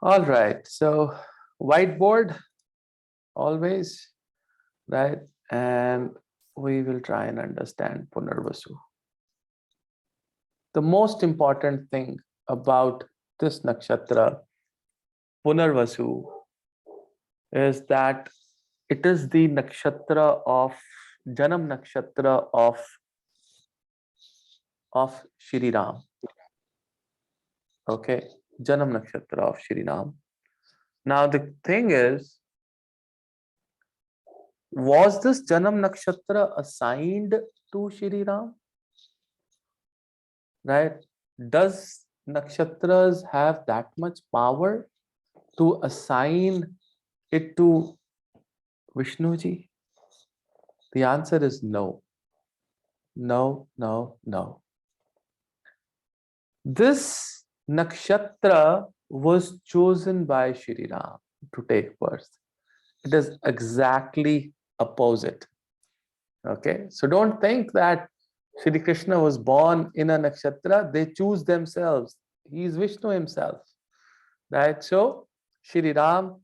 All right. So whiteboard always, right? And we will try and understand Punarvasu. The most important thing about this nakshatra, Punarvasu, is that it is the nakshatra of Janam nakshatra of Shri Ram. Okay, Janam nakshatra of Shri Ram. Now the thing is, was this Janam nakshatra assigned to Shri Ram? Right? Does nakshatras have that much power to assign it to Vishnuji? The answer is no. No, no, no. This nakshatra was chosen by Shri Ram to take birth. It is exactly opposite. Okay, so don't think that Shri Krishna was born in a nakshatra. They choose themselves. He is Vishnu himself, right? So Shri Ram,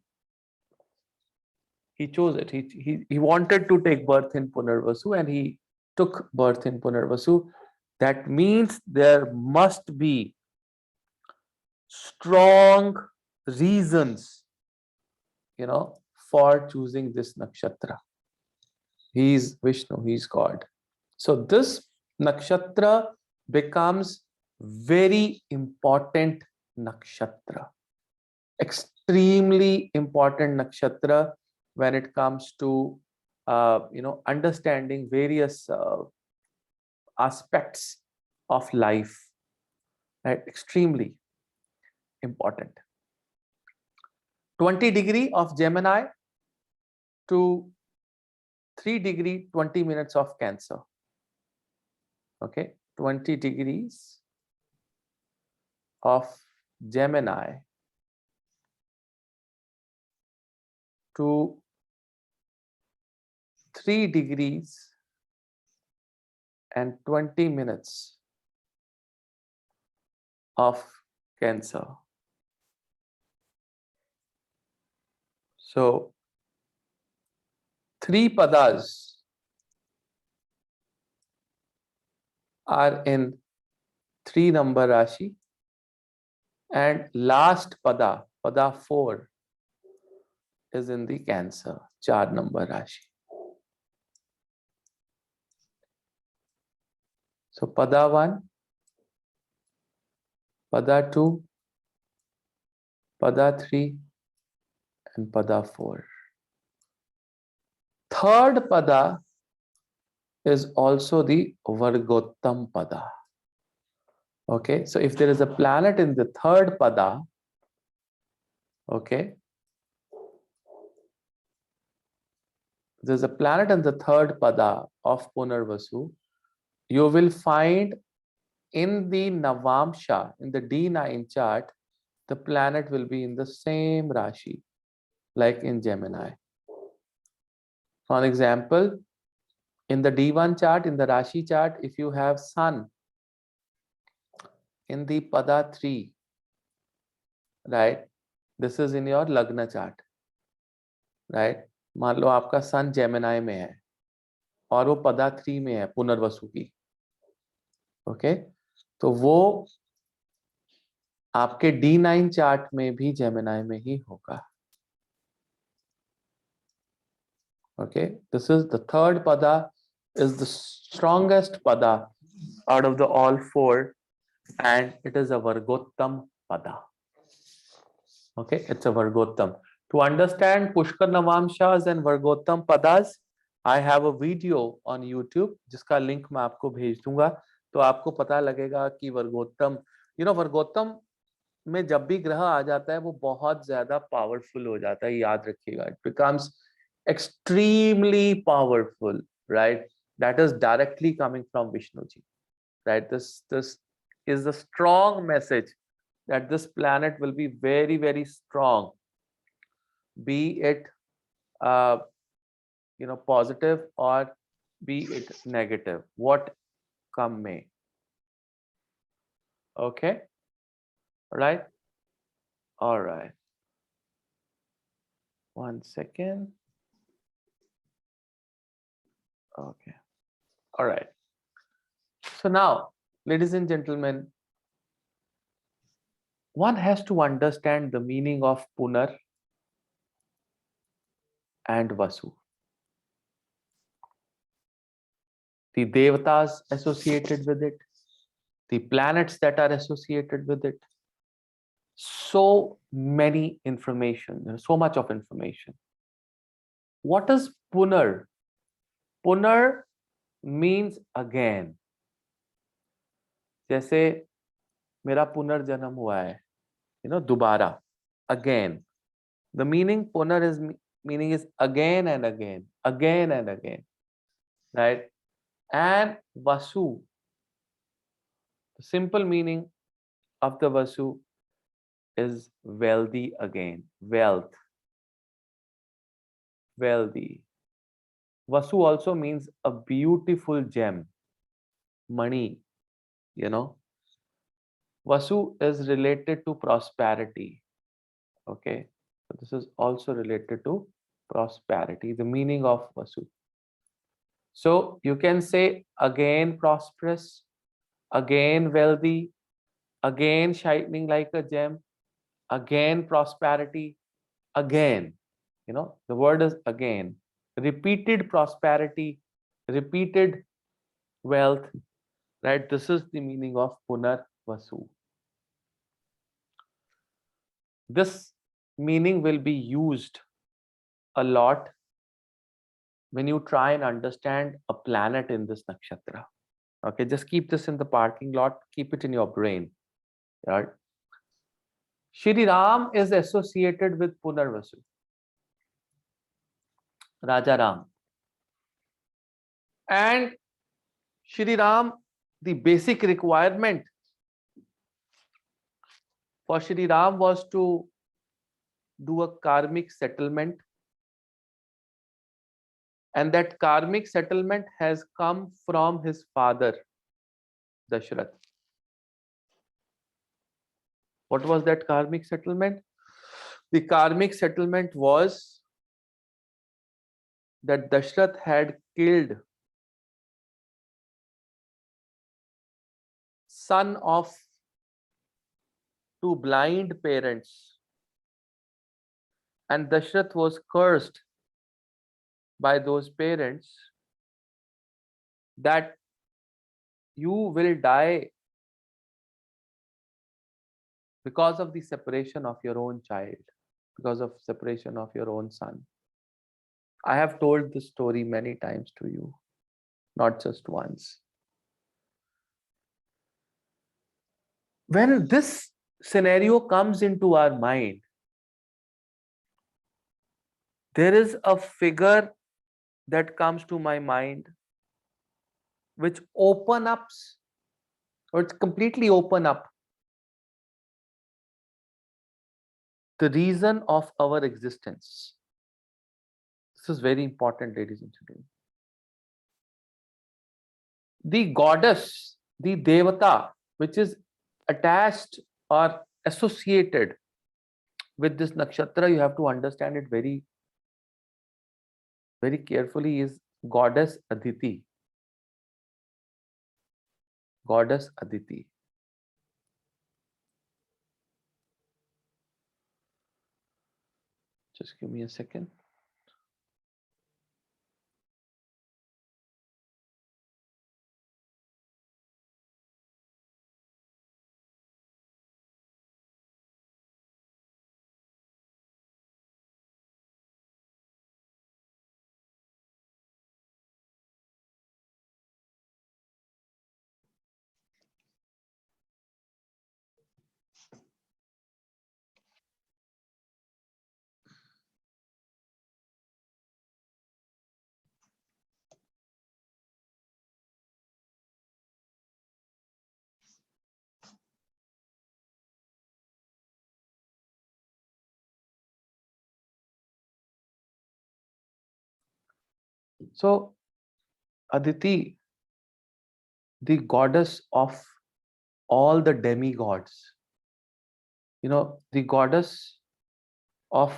he chose it. He wanted to take birth in Punarvasu, and he took birth in Punarvasu. That means there must be strong reasons, for choosing this nakshatra. He is Vishnu, he is God. So this nakshatra becomes very important nakshatra, extremely important nakshatra when it comes to understanding various aspects of life, right? Extremely important. 20 degree of Gemini to 3 degree 20 minutes of Cancer. Okay, 20 degrees of Gemini to 3 degrees and 20 minutes of Cancer. So 3 padas are in 3 number Rashi, and last pada, pada 4, is in the Cancer, 4 number Rashi. So pada 1, pada 2, pada 3, and pada 4. Third pada is also the Vargottam pada. Okay, so if there is a planet in the third pada, okay, there's a planet in the third pada of Punarvasu, you will find in the Navamsha, in the D9 chart, the planet will be in the same Rashi, like in Gemini. For example, in the D1 chart, in the Rashi chart, if you have Sun in the pada 3, right, this is in your Lagna chart, right? मान लो आपका सन Gemini में है और वो पदा 3 में है पुनर्वसु की, ओके, तो वो आपके D9 चार्ट में भी जेमिनाई में ही होगा. Okay, this is the third pada, is the strongest pada out of the all 4, and it is a Vargottam pada. Okay, it's a Vargottam. To understand Pushkar Navamshas and Vargottam padas, I have a video on YouTube जिसका link मैं आपको भेज दूंगा, तो आपको पता लगेगा कि वर्गोत्तम, वर्गोत्तम में जब भी ग्रह आ जाता है वो बहुत ज्यादा पावरफुल हो जाता है, याद रखिएगा. It becomes extremely powerful, right? That is directly coming from Vishnu ji, right? This is a strong message that this planet will be very, very strong, be it positive or be it negative, what come may. Okay, right? All right. 1 second. Okay. All right. So now, ladies and gentlemen, one has to understand the meaning of Punar and Vasu. The devatas associated with it, the planets that are associated with it. So many information, so much of information. What is Punar? Punar means again. जैसे मेरा पुनर्जन्म हुआ है, दोबारा, again. The meaning punar is meaning is again and again, right? And Vasu, the simple meaning of the Vasu is wealthy again, wealthy. Vasu also means a beautiful gem, money, you know. Vasu is related to prosperity. Okay. So this is also related to prosperity, the meaning of Vasu. So you can say again prosperous, again wealthy, again shining like a gem, again prosperity, again. The word is again. Repeated prosperity, repeated wealth, right? This is the meaning of Punar Vasu. This meaning will be used a lot when you try and understand a planet in this nakshatra. Okay, just keep this in the parking lot, keep it in your brain. Right? Shri Ram is associated with Punarvasu, Raja Ram. And Shri Ram, the basic requirement for Shri Ram was to do a karmic settlement. And that karmic settlement has come from his father, Dashrath. What was that karmic settlement? The karmic settlement was that Dashrath had killed son of two blind parents, and Dashrath was cursed by those parents that you will die because of the separation of your own child, because of separation of your own son. I have told this story many times to you, not just once. When this scenario comes into our mind, there is a figure that comes to my mind which open up, or it's completely open up the reason of our existence. This is very important, ladies and gentlemen. The goddess, the devata, which is attached or associated with this nakshatra, you have to understand it very, very carefully, is goddess Aditi. Goddess Aditi. Just give me a second. So, Aditi, the goddess of all the demigods, the goddess of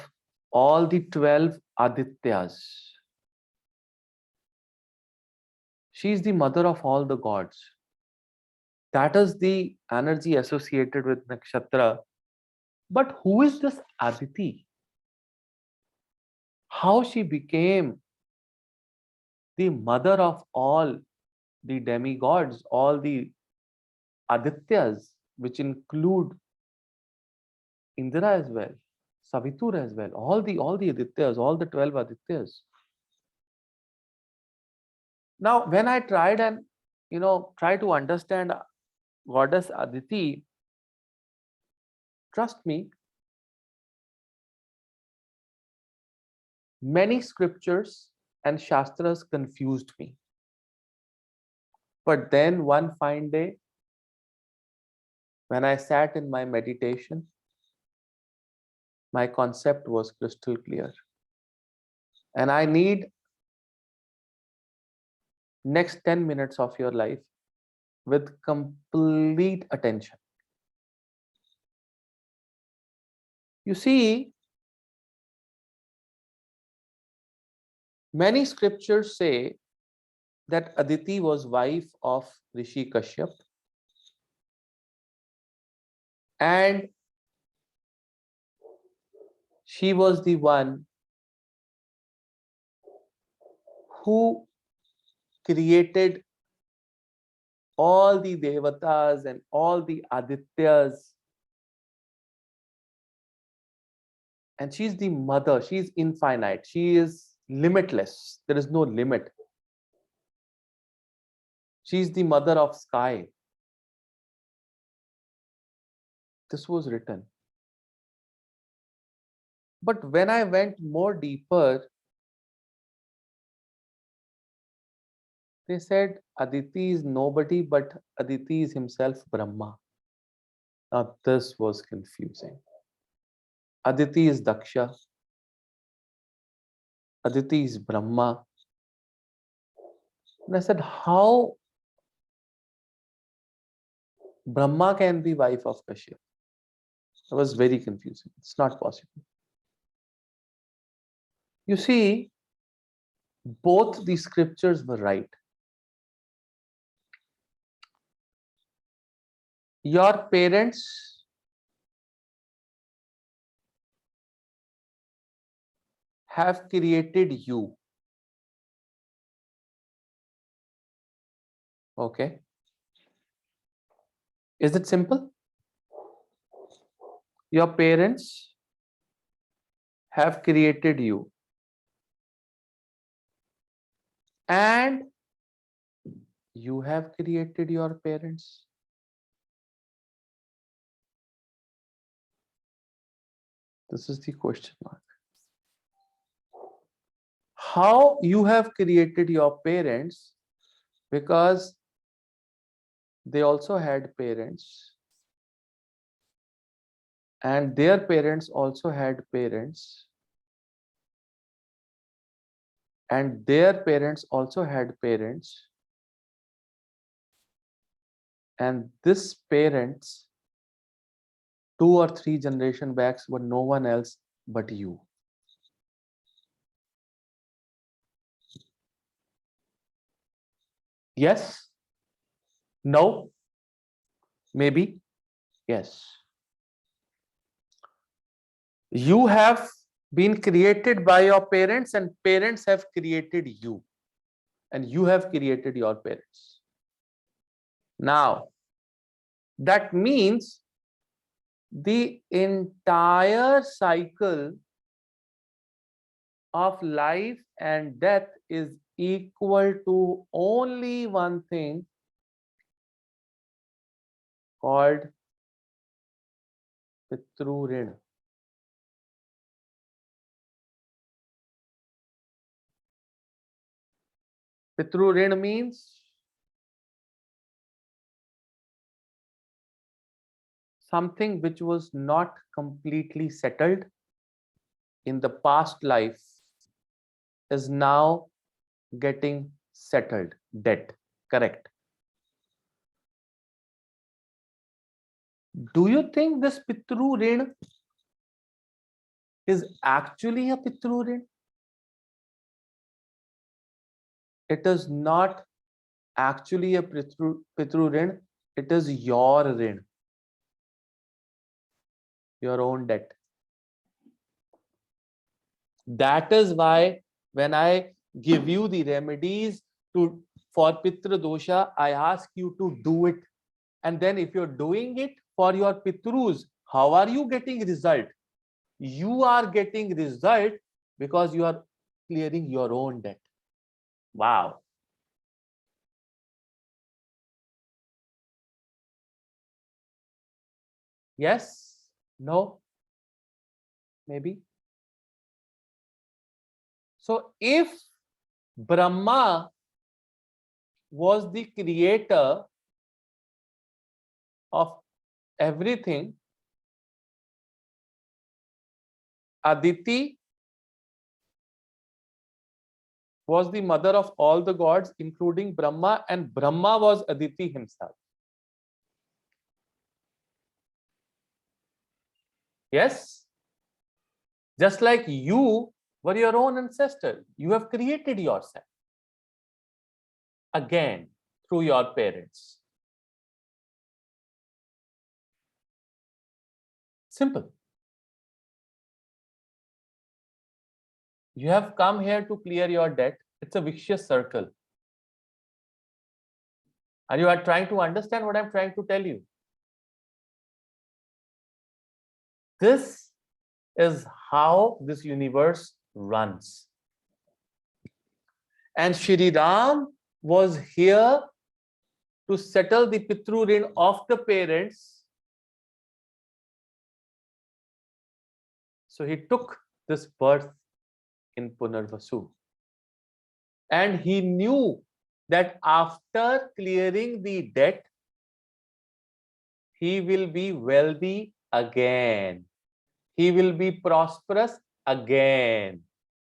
all the 12 Adityas. She is the mother of all the gods. That is the energy associated with nakshatra. But who is this Aditi? How she became the mother of all the demigods, all the Adityas, which include Indra as well, Savitur as well, all the Adityas, all the 12 Adityas. Now, when I tried and try to understand goddess Aditi, trust me, many scriptures and shastras confused me. But then one fine day, when I sat in my meditation, my concept was crystal clear. And I need next 10 minutes of your life with complete attention. You see, many scriptures say that Aditi was wife of Rishi Kashyap, and she was the one who created all the devatas and all the Adityas, and she's the mother. She's infinite, she is limitless, there is no limit. She's the mother of sky. This was written. But when I went more deeper, they said Aditi is nobody, but Aditi is himself Brahma. Now this was confusing. Aditi is Daksha, Aditi is Brahma. And I said, how Brahma can be wife of Kashyap? It was very confusing. It's not possible. You see, both the scriptures were right. Your parents have created you. Okay. Is it simple? Your parents have created you. And you have created your parents. This is the question mark. How you have created your parents? Because they also had parents, and their parents also had parents, and their parents also had parents, and this parents 2 or 3 generation backs were no one else but you. Yes? No? Maybe? Yes. You have been created by your parents, and parents have created you, and you have created your parents. Now, that means the entire cycle of life and death is equal to only one thing called Pitru Rin. Pitru Rin means something which was not completely settled in the past life is now getting settled, debt. Correct. Do you think this Pitru Rin is actually a Pitru Rin. It is not actually a Pitru Rin. It is your Rin, your own debt. That is why when I give you the remedies for Pitra Dosha, I ask you to do it. And then if you're doing it for your Pitrus, how are you getting result? You are getting result because you are clearing your own debt. Wow. Yes? No? Maybe? So if Brahma was the creator of everything, Aditi was the mother of all the gods, including Brahma, and Brahma was Aditi himself. Yes? Just like you were your own ancestor, you have created yourself again through your parents. Simple. You have come here to clear your debt. It's a vicious circle. And you are trying to understand what I'm trying to tell you. This is how this universe runs. And Shri Ram was here to settle the Pitru Rin of the parents. So he took this birth in Punarvasu. And he knew that after clearing the debt, he will be wealthy again. He will be prosperous again.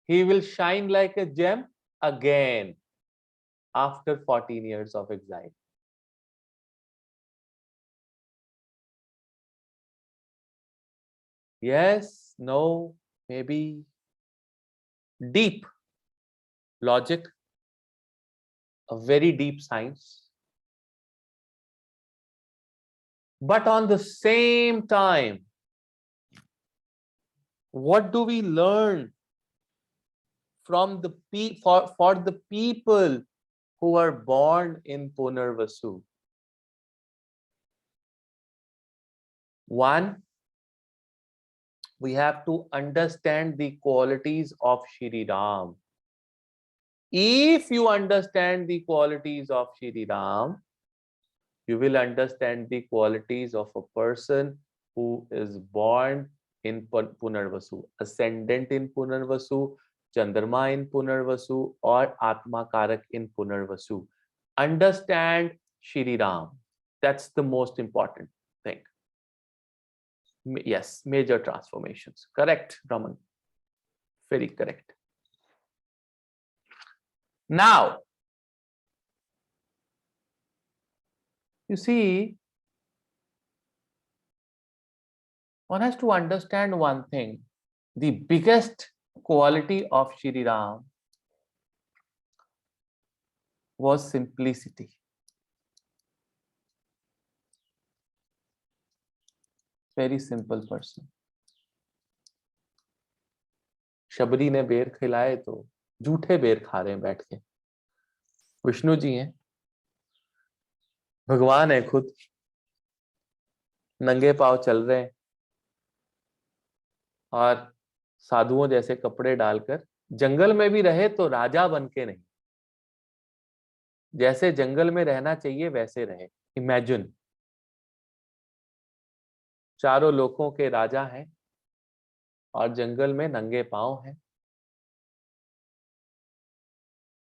He will shine like a gem again after 14 years of exile. Yes, no, maybe. Deep logic, a very deep science. But on the same time, what do we learn from the for the people who are born in Punarvasu? One, we have to understand the qualities of Shri Ram. If you understand the qualities of Shri Ram, you will understand the qualities of a person who is born in Punarvasu, ascendant in Punarvasu, Chandrama in Punarvasu, or Atma Karak in Punarvasu. Understand Shri Ram. That's the most important thing. Yes, major transformations. Correct, Raman. Very correct. Now, you see, one has to understand one thing. The biggest quality of Shri Ram was simplicity. Very simple person. Shabari ने बेर खिलाए तो झूठे बेर खा रहे हैं बैठ के. विष्णु जी हैं, भगवान है खुद, नंगे पांव चल रहे हैं और साधुओं जैसे कपड़े डालकर जंगल में भी रहे तो राजा बन के नहीं, जैसे जंगल में रहना चाहिए वैसे रहे. इमेजिन, चारों लोकों के राजा हैं और जंगल में नंगे पांव हैं,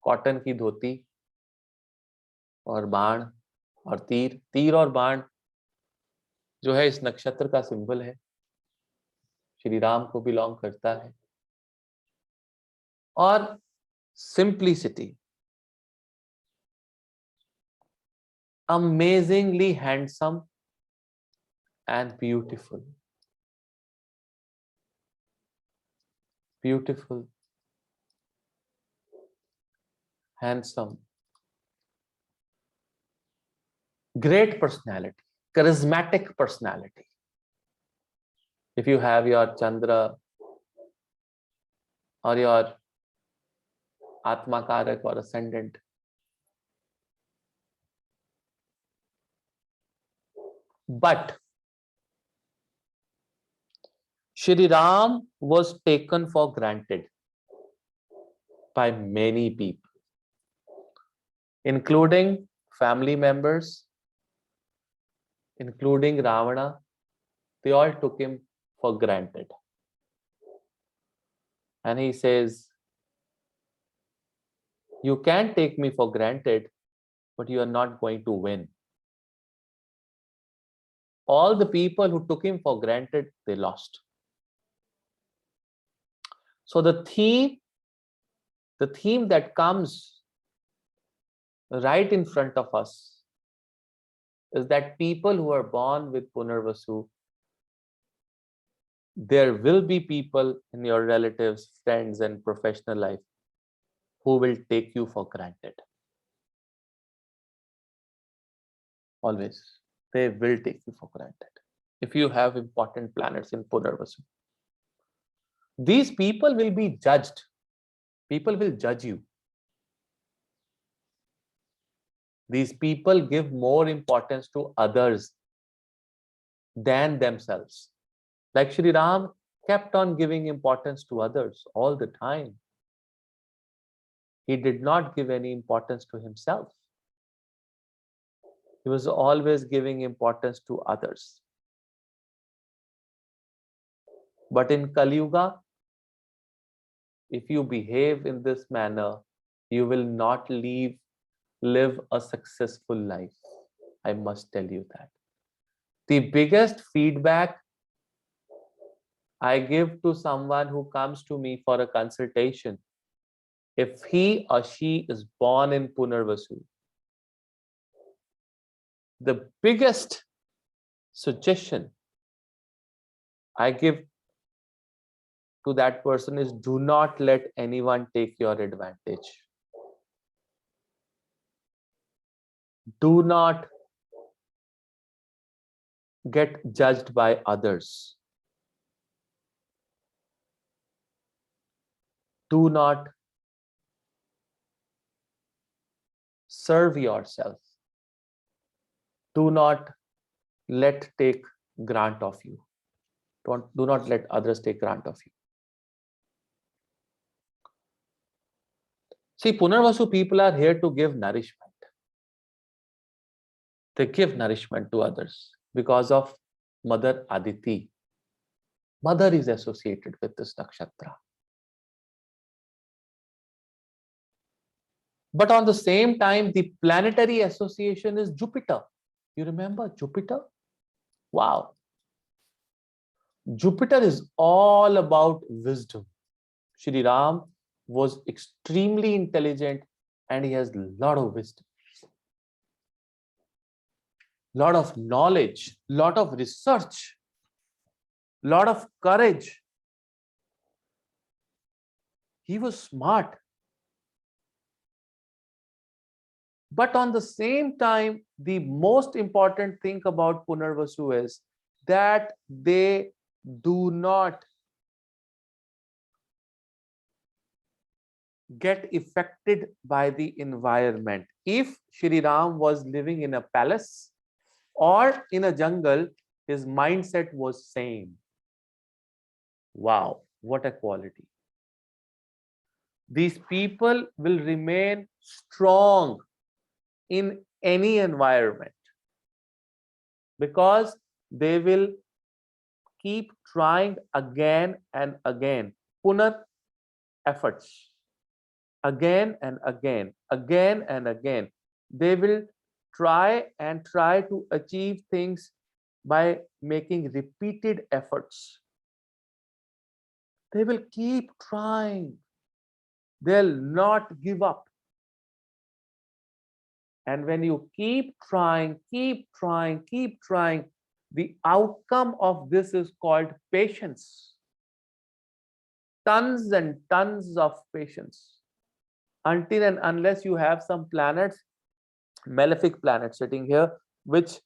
कॉटन की धोती और बाण और तीर. तीर और बाण जो है इस नक्षत्र का सिंबल है, श्री राम को बिलोंग करता है. और simplicity, amazingly handsome and beautiful. beautiful, handsome, great personality, charismatic personality. If you have your Chandra or your Atma Karak or ascendant, but Shri Ram was taken for granted by many people, including family members, including Ravana. They all took him for granted. And he says, you can take me for granted, but you are not going to win. All the people who took him for granted, they lost. So the theme that comes right in front of us is that people who are born with Punarvasu, there will be people in your relatives, friends, and professional life who will take you for granted. Always. They will take you for granted. If you have important planets in Punarvasu, these people will be judged. People will judge you. These people give more importance to others than themselves. Like Shri Ram kept on giving importance to others all the time. He did not give any importance to himself. He was always giving importance to others. But in Kali Yuga, if you behave in this manner, you will not live a successful life. I must tell you that. The biggest feedback I give to someone who comes to me for a consultation, if he or she is born in Punarvasu, the biggest suggestion I give to that person is, do not let anyone take your advantage. Do not get judged by others. Do not serve yourself. Do not take grant of you. Do not let others take grant of you. See, Punarvasu people are here to give nourishment. They give nourishment to others because of Mother Aditi. Mother is associated with this nakshatra. But on the same time, the planetary association is Jupiter. You remember Jupiter? Wow. Jupiter is all about wisdom. Shri Ram was extremely intelligent and he has a lot of wisdom, lot of knowledge, lot of research, lot of courage. He was smart. But on the same time, the most important thing about Punarvasu is that they do not get affected by the environment. If Shri Ram was living in a palace or in a jungle, his mindset was same. Wow, what a quality. These people will remain strong in any environment because they will keep trying again and again. Punar efforts. Again and again, again and again. They will try to achieve things by making repeated efforts. They will keep trying. They'll not give up. And when you keep trying, the outcome of this is called patience. tons and tons of patience until and unless you have some planets, malefic planets sitting here, which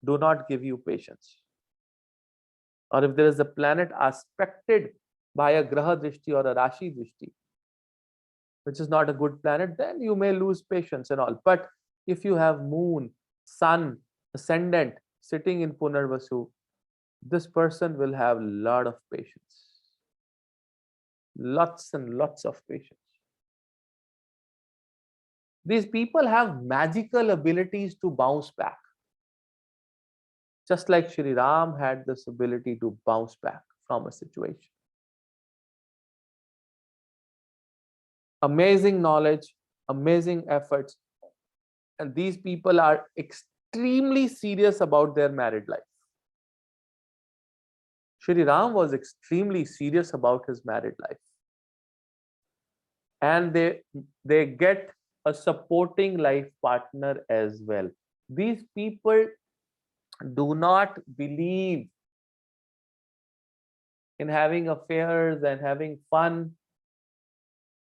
do not give you patience. Or if there is a planet aspected by a graha drishti or a rashi drishti, which is not a good planet, then you may lose patience and all. But if you have moon, sun, ascendant sitting in Punarvasu, this person will have lot of patience. Lots and lots of patience. These people have magical abilities to bounce back. Just like Shri Ram had this ability to bounce back from a situation. Amazing knowledge, amazing efforts. And these people are extremely serious about their married life. Shri Ram was extremely serious about his married life. And they get a supporting life partner as well. These people do not believe in having affairs and having fun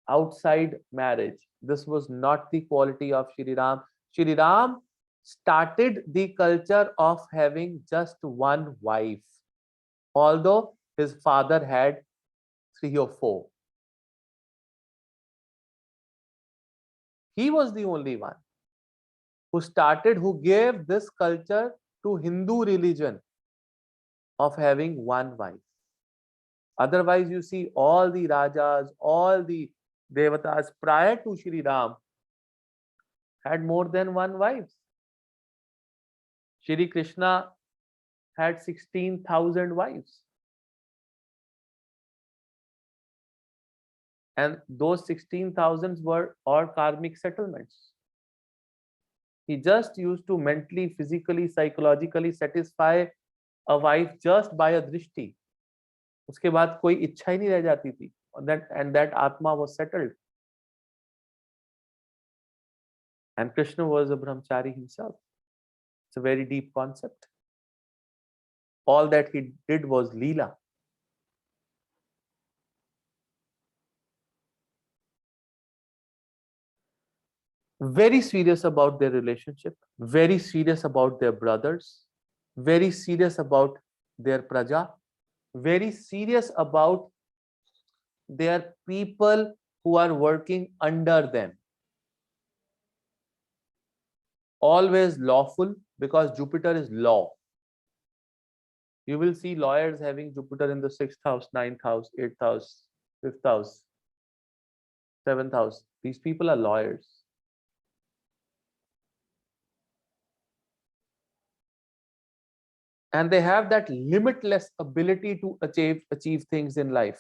outside marriage. This was not the quality of Shri Ram. Shri Ram started the culture of having just one wife, although his father had 3 or 4. He was the only one who gave this culture to Hindu religion of having one wife. Otherwise, you see all the Rajas, all the Devatas prior to Shri Ram had more than one wife. Shri Krishna had 16,000 wives. And those 16,000 were all karmic settlements. He just used to mentally, physically, psychologically satisfy a wife just by a drishti. उसके बाद कोई इच्छा ही नहीं रह जाती थी. And that Atma was settled. And Krishna was a brahmachari himself. It's a very deep concept. All that he did was Leela. Very serious about their relationship, very serious about their brothers, very serious about their praja, very serious about their people who are working under them. Always lawful, because Jupiter is law. You will see lawyers having Jupiter in the 6th house, 9th house, 8th house, 5th house, 7th house. These people are lawyers. And they have that limitless ability to achieve things in life.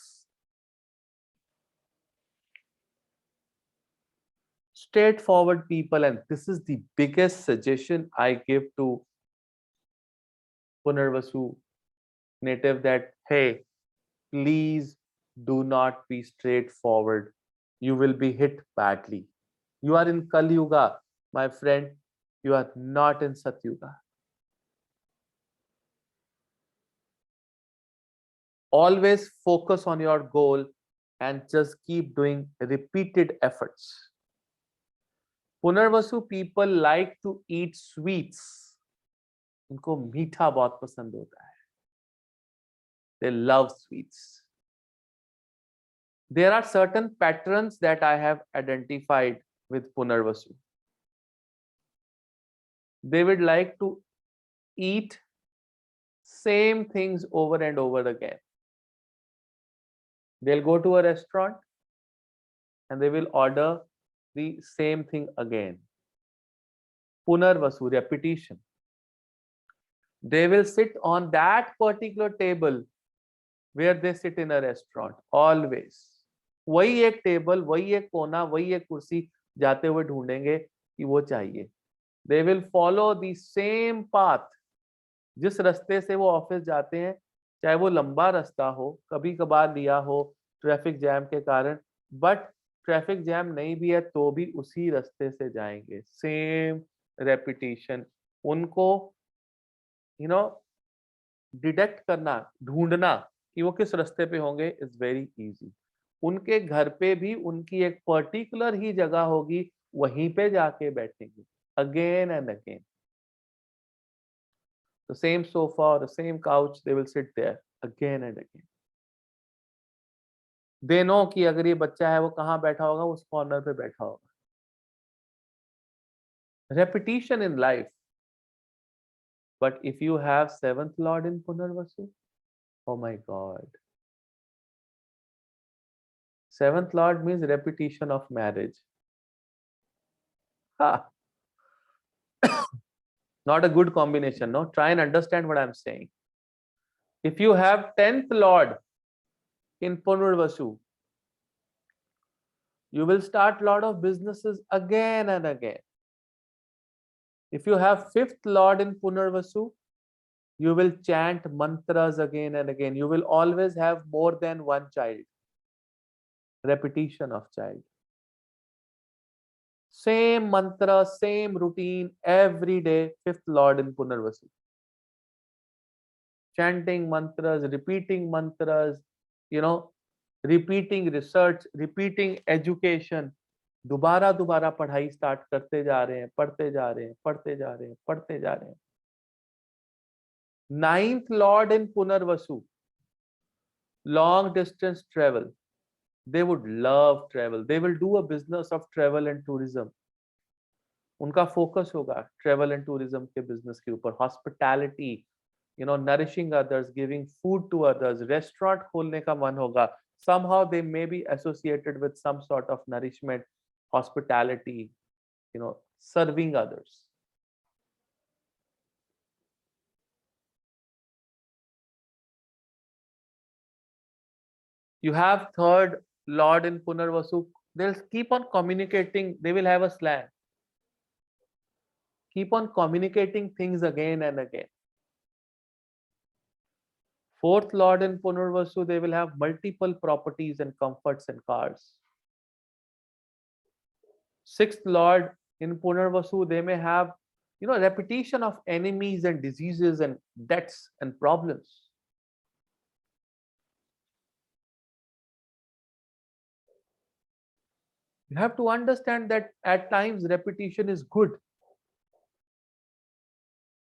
Straightforward people, and this is the biggest suggestion I give to Punarvasu native, that hey, please do not be straightforward. You will be hit badly. You are in Kali Yuga, my friend. You are not in Satyuga. Always focus on your goal and just keep doing repeated efforts. Punarvasu people like to eat sweets. उनको मीठा बहुत पसंद होता है. They love sweets. There are certain patterns that I have identified with Punarvasu. They would like to eat same things over and over again. They'll go to a restaurant and they will order the same thing again. Punarvasu, repetition. They will sit on that particular table where they sit in a restaurant, always. वही एक table, वही एक कोना, वही एक कुर्सी जाते हुए ढूंढेंगे कि वो चाहिए. They will follow the same path. जिस रास्ते से वो ऑफिस जाते हैं, चाहे वो लंबा रास्ता हो, कभी कभार लिया हो ट्रैफिक जैम के कारण, बट ट्रैफिक जैम नहीं भी है तो भी उसी रास्ते से जाएंगे. Same repetition. उनको डिटेक्ट करना, ढूंढना कि वो किस रास्ते पे होंगे इज वेरी इजी। उनके घर पे भी उनकी एक पर्टिकुलर ही जगह होगी, वहीं पे जाके बैठेंगे again and again. The same sofa or the same couch, they will sit there again and again. They know कि अगर ये बच्चा है वो कहाँ बैठा होगा, उस कॉर्नर पे बैठा होगा। Repetition in life. But if you have seventh lord in Punarvasu, oh my God. Seventh lord means repetition of marriage. Ha. Not a good combination, no? Try and understand what I'm saying. If you have 10th lord in Punarvasu, you will start lot of businesses again and again. If you have 5th lord in Punarvasu, you will chant mantras again and again. You will always have more than one child. Repetition of child. Same mantra, same routine every day. 5th lord in Punarvasu. Chanting mantras, repeating research, repeating education. दोबारा दोबारा पढ़ाई start करते जा रहे हैं, पढ़ते जा रहे हैं, पढ़ते जा रहे हैं, पढ़ते जा रहे हैं। 9th lord in Punarvasu, long distance travel. They would love travel. They will do a business of travel and tourism. उनका फोकस होगा ट्रेवल एंड टूरिज्म के बिजनेस के ऊपर, hospitality, nourishing others, giving food to others, restaurant खोलने का मन होगा। somehow they may be associated with some sort of nourishment, hospitality, serving others. You have third lord in Punarvasu, they'll keep on communicating, they will have a slang, keep on communicating things again and again. 4th lord in Punarvasu, they will have multiple properties and comforts and cars. 6th lord in Punarvasu, they may have repetition of enemies and diseases and debts and problems. You have to understand that at times repetition is good,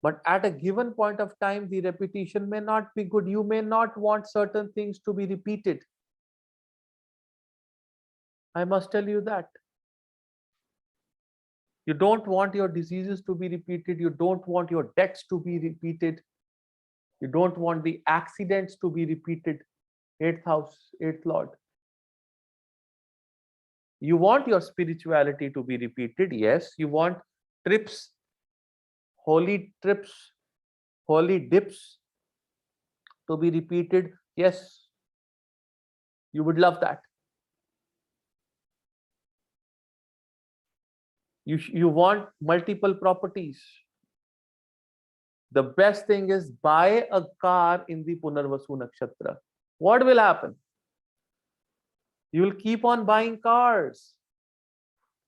but at a given point of time the repetition may not be good. You may not want certain things to be repeated. I must tell you that. You don't want your diseases to be repeated, you don't want your debts to be repeated, you don't want the accidents to be repeated. 8th house, 8th lord. You want your spirituality to be repeated, yes. You want trips, holy dips to be repeated, yes. You would love that. You want multiple properties. The best thing is buy a car in the Punarvasu Nakshatra. What will happen? You will keep on buying cars.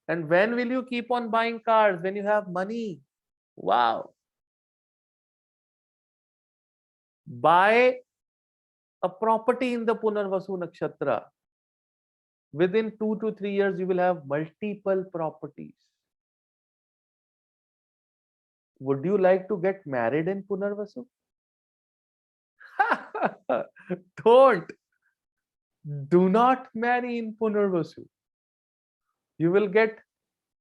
And when will you keep on buying cars? When you have money. Wow. Buy a property in the Punarvasu Nakshatra. Within 2 to 3 years, you will have multiple properties. Would you like to get married in Punarvasu? Don't. Do not marry in Punarvasu. You will get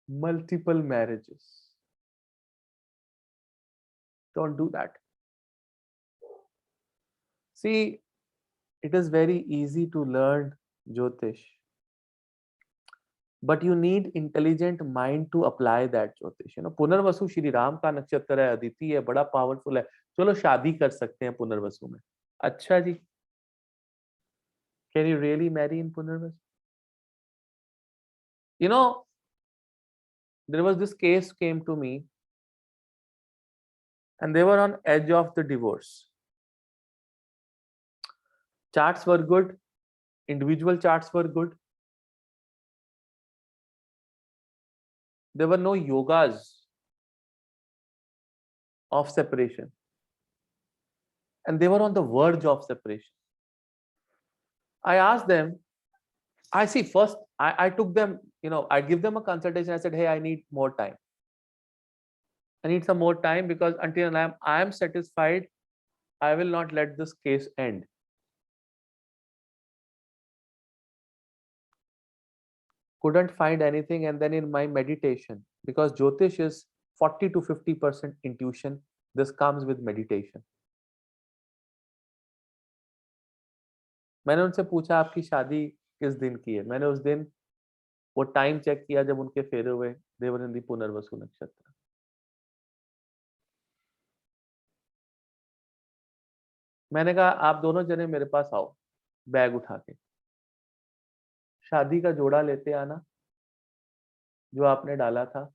multiple marriages. Don't do that. See, it is very easy to learn Jyotish, but you need intelligent mind to apply that Jyotish. Punarvasu Shri Ram का नक्षत्र है, अदिति है, बड़ा powerful है, चलो शादी कर सकते हैं पुनर्वसु में। अच्छा जी, can you really marry in Punarvasu? There was this case came to me, and they were on edge of the divorce. Charts were good, individual charts were good. There were no yogas of separation, and they were on the verge of separation. I asked them, I see first, I took them, I give them a consultation. I said, hey, I need more time. I need some more time because until I am satisfied, I will not let this case end. Couldn't find anything. And then in my meditation, because Jyotish is 40 to 50% intuition, this comes with meditation. मैंने उनसे पूछा आपकी शादी किस दिन की है. मैंने उस दिन वो टाइम चेक किया जब उनके फेरे हुए. देवर इन दी पुनर्वसु नक्षत्र. मैंने कहा आप दोनों जने मेरे पास आओ, बैग उठा के शादी का जोड़ा लेते आना जो आपने डाला था.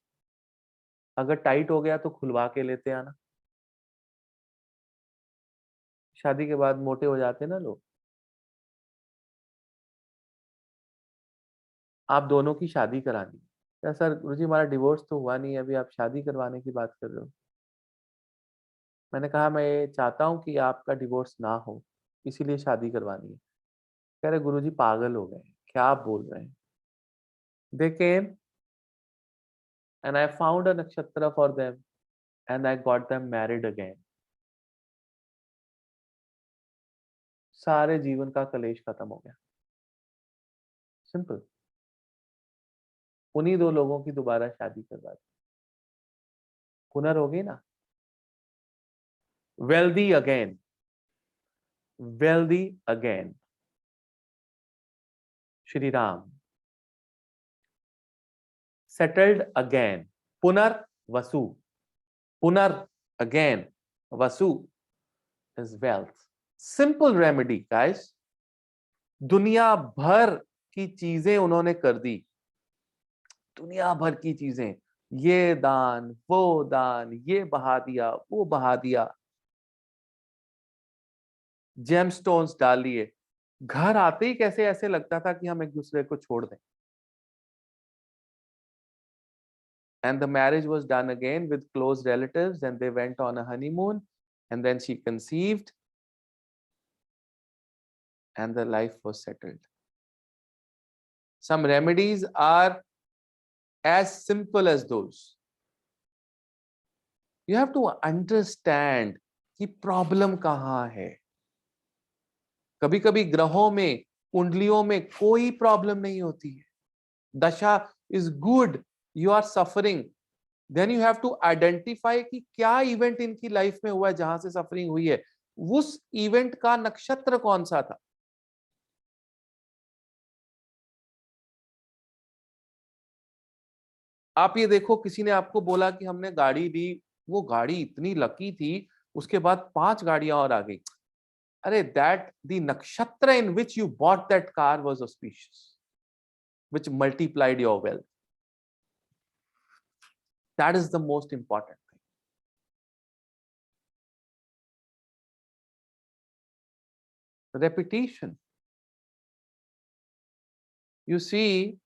अगर टाइट हो गया तो खुलवा के लेते आना. शादी के बाद मोटे हो जाते ना लोग. आप दोनों की शादी करानी. क्या सर गुरुजी हमारा डिवोर्स तो हुआ नहीं है, अभी आप शादी करवाने की बात कर रहे हो. मैंने कहा मैं ये चाहता हूँ कि आपका डिवोर्स ना हो, इसीलिए शादी करवानी है. कह रहे गुरुजी पागल हो गए, क्या आप बोल रहे हैं. दे केम and I found a nakshatra for them and I got them married again. सारे जीवन का कलेश खत्म हो गया. सिंपल. उन्हीं दो लोगों की दोबारा शादी करवा दी. पुनर हो गई ना. Wealthy again. Wealthy again. Shri Ram. Settled again. Punar Vasu. Punar again. Vasu is wealth. Simple remedy, guys. दुनिया भर की चीजें उन्होंने कर दी. दुनिया भर की चीजें, ये दान वो दान, ये बहा दिया वो बहा दिया, जेमस्टोन्स डाल लिए. घर आते ही कैसे ऐसे लगता था कि हम एक दूसरे को छोड़ दें. And the marriage was done again with close relatives and they went on a honeymoon and then she conceived and the life was settled. Some remedies are as simple as those. You have to understand कि problem कहाँ है. कभी कभी ग्रहों में कुंडलियों में कोई problem नहीं होती है. Dasha is good, you are suffering, then you have to identify कि क्या इवेंट इनकी लाइफ में हुआ है जहां से सफरिंग हुई है. उस इवेंट का नक्षत्र कौन सा था. आप ये देखो, किसी ने आपको बोला कि हमने गाड़ी दी, वो गाड़ी इतनी लकी थी, उसके बाद 5 गाड़ियां और आ गई. अरे that the nakshatra in which you bought that car was auspicious, which multiplied your wealth. That is the most important thing. Repetition. You see,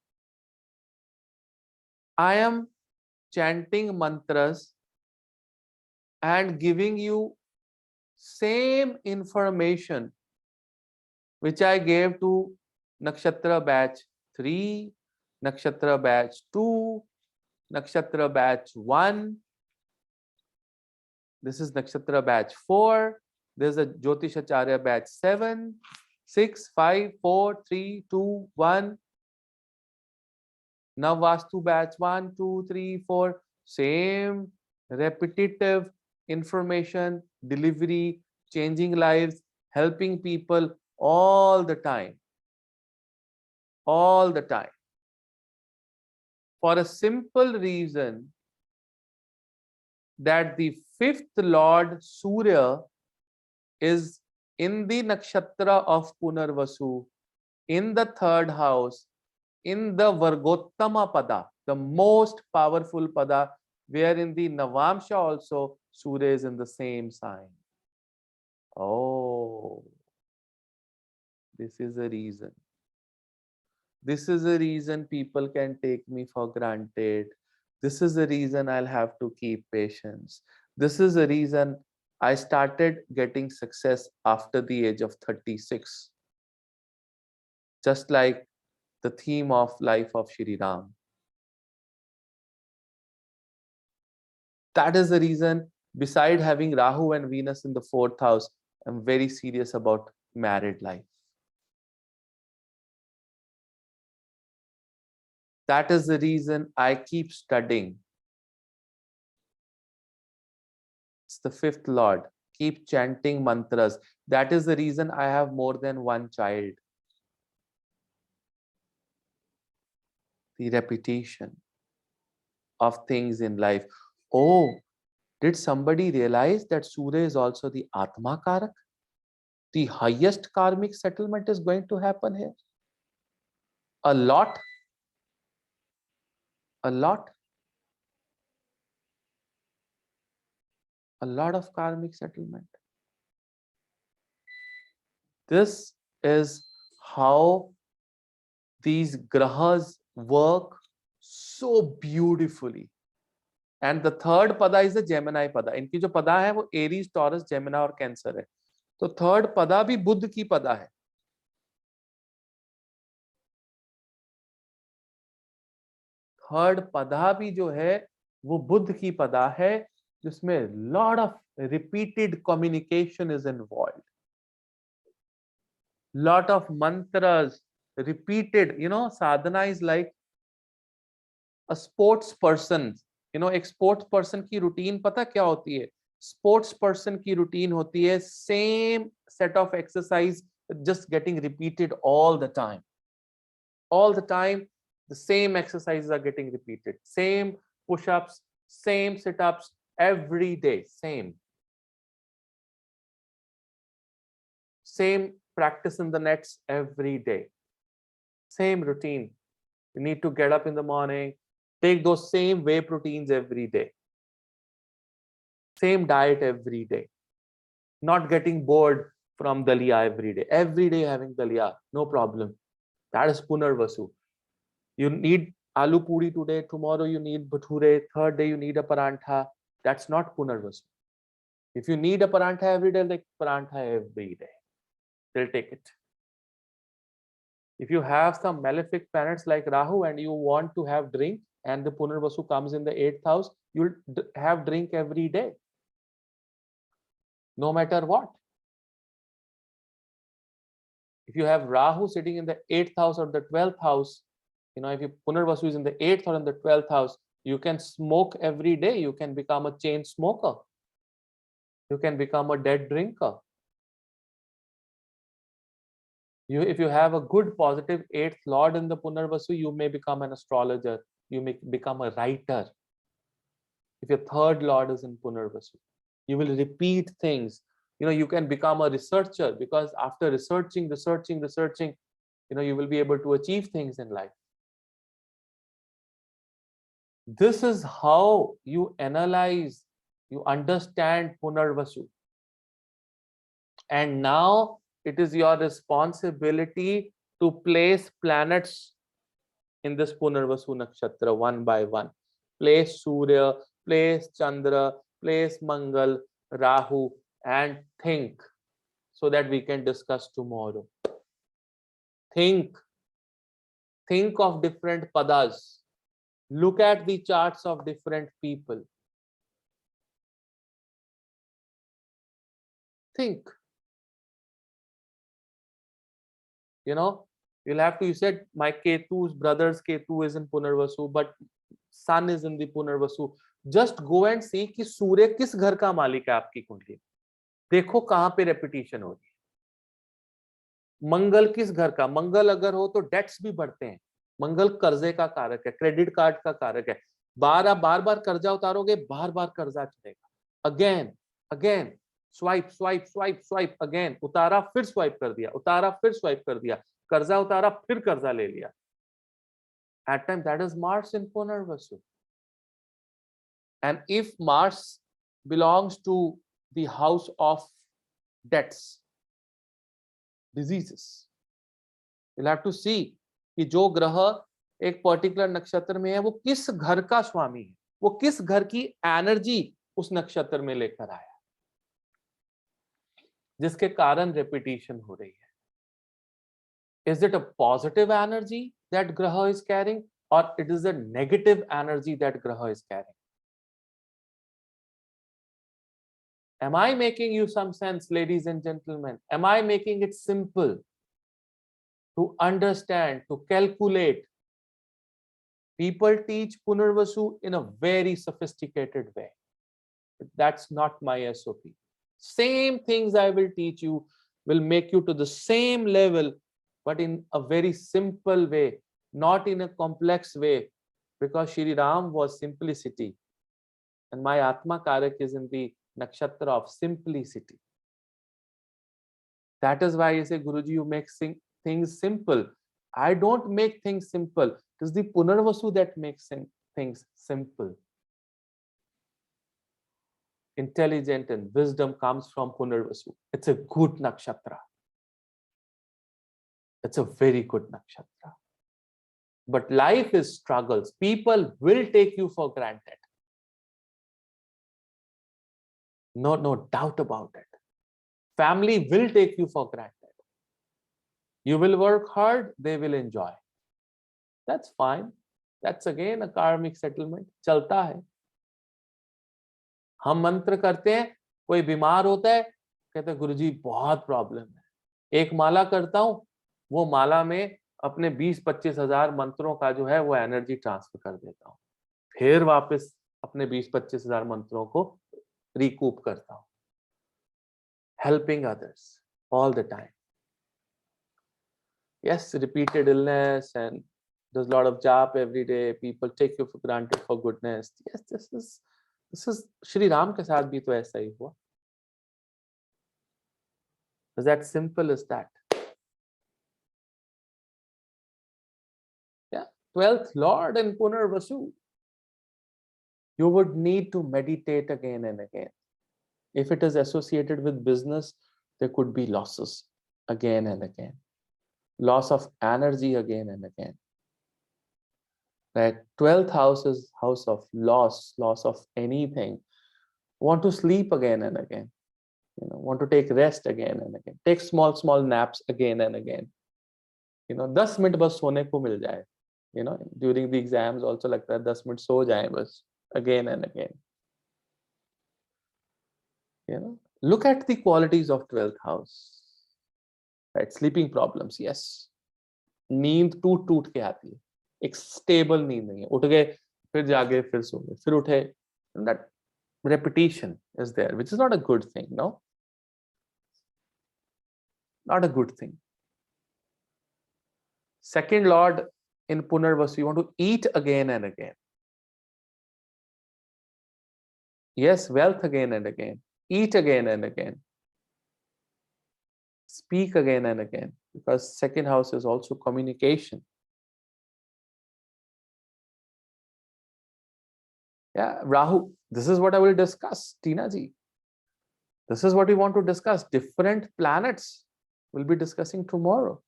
I am chanting mantras and giving you same information which I gave to Nakshatra batch 3, Nakshatra batch 2, Nakshatra batch 1. This is Nakshatra batch 4. There's a Jyotish Acharya batch 7, 6, 5, 4, 3, 2, 1. Now Vastu batch 1, 2, 3, 4. Same repetitive information delivery, changing lives, helping people all the time. All the time. For a simple reason that the 5th Lord Surya is in the nakshatra of Punarvasu, in the 3rd house, in the Vargottama Pada, the most powerful Pada, where in the Navamsha also Surya is in the same sign. Oh, this is a reason. This is a reason people can take me for granted. This is the reason I'll have to keep patience. This is the reason I started getting success after the age of 36. just like the theme of life of Shri Ram. That is the reason, beside having Rahu and Venus in the 4th house, I'm very serious about married life. That is the reason I keep studying. It's the 5th lord. Keep chanting mantras. That is the reason I have more than one child. The repetition of things in life. Oh, did somebody realize that Surya is also the Atma Karak? The highest karmic settlement is going to happen here. A lot. A lot of karmic settlement. This is how these grahas work so beautifully. And the 3rd pada is the Gemini pada. इनकी जो पदा है वो Aries, taurus, जेमिना और cancer है. तो 3rd पदा भी बुध की पदा है. 3rd पदा भी जो है वो बुध की पदा है, जिसमें lot of repeated communication is involved. Lot of mantras repeated. Sadhana is like a sports person. एक स्पोर्ट्स पर्सन की रूटीन पता क्या होती है? स्पोर्ट्स पर्सन की रूटीन होती है same set of exercise, just getting repeated all the time. All the time, the same exercises are getting repeated. Same push-ups, same sit-ups every day. Same practice in the nets every day. Same routine. You need to get up in the morning, take those same whey proteins every day. Same diet every day. Not getting bored from dalia every day. Every day having dalia, no problem. That is Punarvasu. You need aloo puri today, tomorrow you need bhature, 3rd day you need a parantha. That's not Punarvasu. If you need a parantha every day, like parantha every day. They'll take it. If you have some malefic planets like Rahu and you want to have drink and the Punarvasu comes in the 8th house, you'll have drink every day. No matter what. If you have Rahu sitting in the 8th house or the 12th house, if your Punarvasu is in the 8th or in the 12th house, you can smoke every day. You can become a chain smoker. You can become a dead drinker. If you have a good positive 8th lord in the Punarvasu, you may become an astrologer. You may become a writer. If your 3rd lord is in Punarvasu, you will repeat things. You can become a researcher, because after researching, you will be able to achieve things in life. This is how you analyze, you understand Punarvasu. And now it is your responsibility to place planets in this Punarvasu nakshatra one by one. Place Surya, place Chandra, place Mangal, Rahu, and think, so that we can discuss tomorrow. Think of different padas. Look at the charts of different people. Think. You'll have to, you said my Ketu's brother's Ketu is in Punarvasu, but sun is in the Punarvasu. Just go and see कि सूर्य किस घर का मालिक है आपकी कुंडली. देखो कहां पे रेपिटेशन हो रही है. मंगल किस घर का? मंगल अगर हो तो डेट्स भी बढ़ते हैं. मंगल कर्जे का कारक है, क्रेडिट कार्ड का कारक है. बार बार कर्जा उतारोगे, बार बार कर्जा चलेगा. Again swipe again. उतारा फिर स्वाइप कर दिया, उतारा फिर स्वाइप कर दिया, कर्जा उतारा फिर कर्जा ले लिया. At time that is Mars in Punarvasu. And if Mars belongs to the house of debts, diseases, you'll have to see कि जो ग्रह एक पर्टिकुलर नक्षत्र में है वो किस घर का स्वामी है, वो किस घर की एनर्जी उस नक्षत्र में लेकर आया, जिसके कारण रेपिटेशन हो रही है. Is it a positive energy that Graha is carrying, or it is a negative energy that Graha is carrying? Am I making you some sense, ladies and gentlemen? Am I making it simple to understand, to calculate? People teach Punarvasu in a very sophisticated way. That's not my SOP. Same things I will teach you will make you to the same level, but in a very simple way, not in a complex way, because Shri Ram was simplicity. And my Atma Karak is in the nakshatra of simplicity. That is why I say, Guruji, you make things simple. I don't make things simple. It is the Punarvasu that makes things simple. Intelligent and wisdom comes from Punarvasu. It's a good nakshatra. It's a very good nakshatra. But life is struggles. People will take you for granted. No doubt about it. Family will take you for granted. You will work hard, they will enjoy. That's fine. That's again a karmic settlement. चलता है. हम मंत्र करते हैं, कोई बीमार होता है, कहते हैं गुरुजी बहुत प्रॉब्लम है. एक माला करता हूं, वो माला में अपने 20-25 हजार मंत्रों का जो है वो एनर्जी ट्रांसफर कर देता हूं. फिर वापस अपने 20-25 हजार मंत्रों को रिकूप करता हूं. Helping others all the time. Yes, repeated illness and there's a lot of jap every day. People take you for granted for goodness. Yes, this is Shri Ram ke saath bhi to aisa hi hua. It's that simple as that. Yeah, 12th Lord in Punarvasu. You would need to meditate again and again. If it is associated with business, there could be losses again and again. Loss of energy again and again. Right? 12th house is house of loss of anything. Want to sleep again and again. Want to take rest again and again. Take small naps again and again. 10 minute bas sone ko mil jaye. During the exams also लगता है 10 minute सो जाए बस again and again. Look at the qualities of 12th house. Right? Sleeping problems, yes. नींद टूट के आती है. एक स्टेबल नींद नहीं है. उठ गए फिर जागे फिर सो गए फिर उठे. That repetition is there, which is not a good thing. No, not a good thing. Second Lord in Punarvasu, you want to eat again and again. Yes, wealth again and again. Eat again and again. Speak again and again, because second house is also communication. Yeah, Rahu, this is what I will discuss, Tina ji. This is what we want to discuss. Different planets we'll be discussing tomorrow.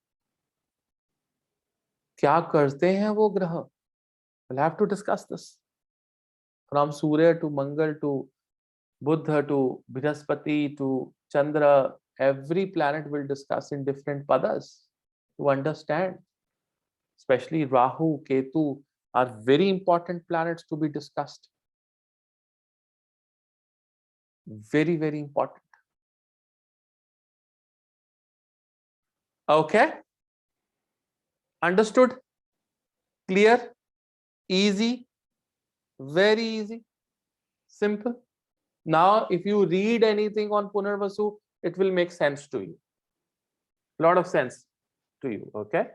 क्या करते हैं वो ग्रह? We'll have to discuss this. From Surya to Mangal to Buddha to Brihaspati to Chandra, every planet will discuss in different padas to understand. Especially Rahu, Ketu are very important planets to be discussed. Very, very important. Okay? Understood? Clear? Easy? Very easy? Simple? Now, if you read anything on Punarvasu, it will make sense to you. A lot of sense to you, okay?